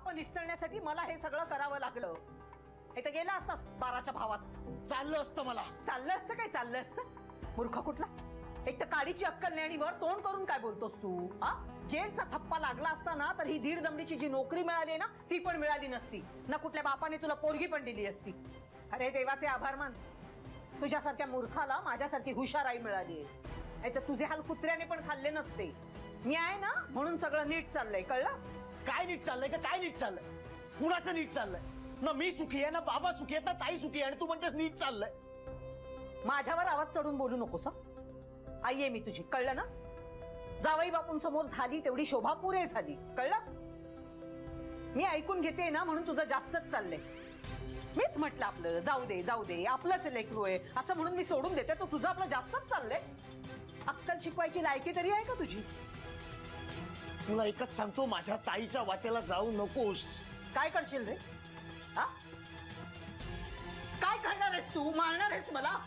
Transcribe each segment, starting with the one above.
पाप निस्तरण्यासाठी मला हे सगळं करावं लागलं. हे तर गेला असतास 12च्या भावात. चाललं असतं मला. चाललं असतं काय? चाललं असतं मूर्ख कुठला. एक तर काडीची अक्कल नाही आणि वर तोंड करून काय बोलतोस तू? जेलचा थप्पा लागला असता ना तर ही 1.5 दमडीची जी नोकरी मिळाली ना ती पण मिळाली नसती ना, कुठल्या बापाने तुला पोरगी पण दिली असती. अरे देवाचे आभार मान, तुझ्यासारख्या मूर्खाला माझ्यासारखी हुशार आई मिळाली. नाही तर तुझे हाल कुत्र्याने पण खाल्ले नसते. न्याय ना म्हणून सगळं नीट चाललंय, कळलं? काय नीट चाललंय का? काय नीट चाललंय? कुणाचं नीट चाललंय? ना मी सुखी आहे ना बाबा सुखी आहेत ना ताई सुखी आहे आणि तू म्हणतेस नीट चाललंय. माझ्यावर आवाज चढून बोलू नकोस. आई आहे मी तुझी, कळलं ना? जावई बापून समोर झाली तेवढी शोभा पुरे झाली, कळलं? मी ऐकून घेते ना म्हणून तुझं जास्तच चाललंय. मीच म्हटलं आपलं जाऊ दे जाऊ दे, आपलंच लेकरू आहे असं म्हणून मी सोडून देते, तर तुझं आपलं जास्तच चाललंय. अक्कल शिकवायची लायकी तरी आहे का तुझी? तुला एकच सांगतो, माझ्या ताईच्या वाटेला जाऊ नकोस. काय करशील रे? काय करणार आहेस तू? मारणार आहेस मला?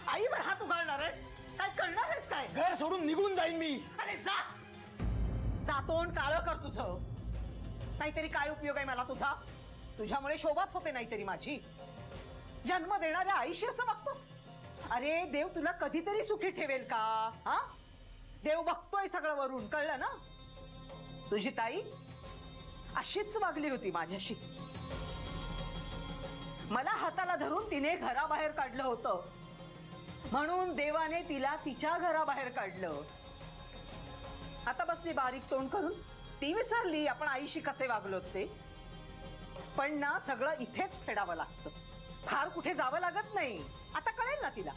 आईवर हात उगारणार आहेस? काय करणार आहेस? काय घर सोडून निघून जाईन मी. अरे जा जा, तोंड काळं कर तुझं. नाहीतरी काय उपयोग आहे मला तुझा? तुझ्यामुळे शोभाच होते नाहीतरी माझी. जन्म देणाऱ्या आईशी असं वागतोस? अरे देव तुला कधीतरी सुखी ठेवेल का? देव बघतोय सगळं वरून, कळलं ना? तुझी ताई अशीच वागली होती माझ्याशी. मला हाताला धरून तिने घराबाहेर काढलं होतं म्हणून देवाने तिला तिच्या घराबाहेर काढलं. आता बसली बारीक तोंड करून. ती विसरली आपण आईशी कसे वागलो ते. पण ना सगळं इथेच फेडावं लागतं, फार कुठे जावं लागत नाही. आता कळेल ना तिला,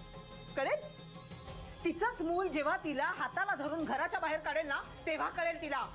कळेल. तिचंच मूल जेव्हा तिला हाताला धरून घराच्या बाहेर काढेल ना तेव्हा कळेल तिला.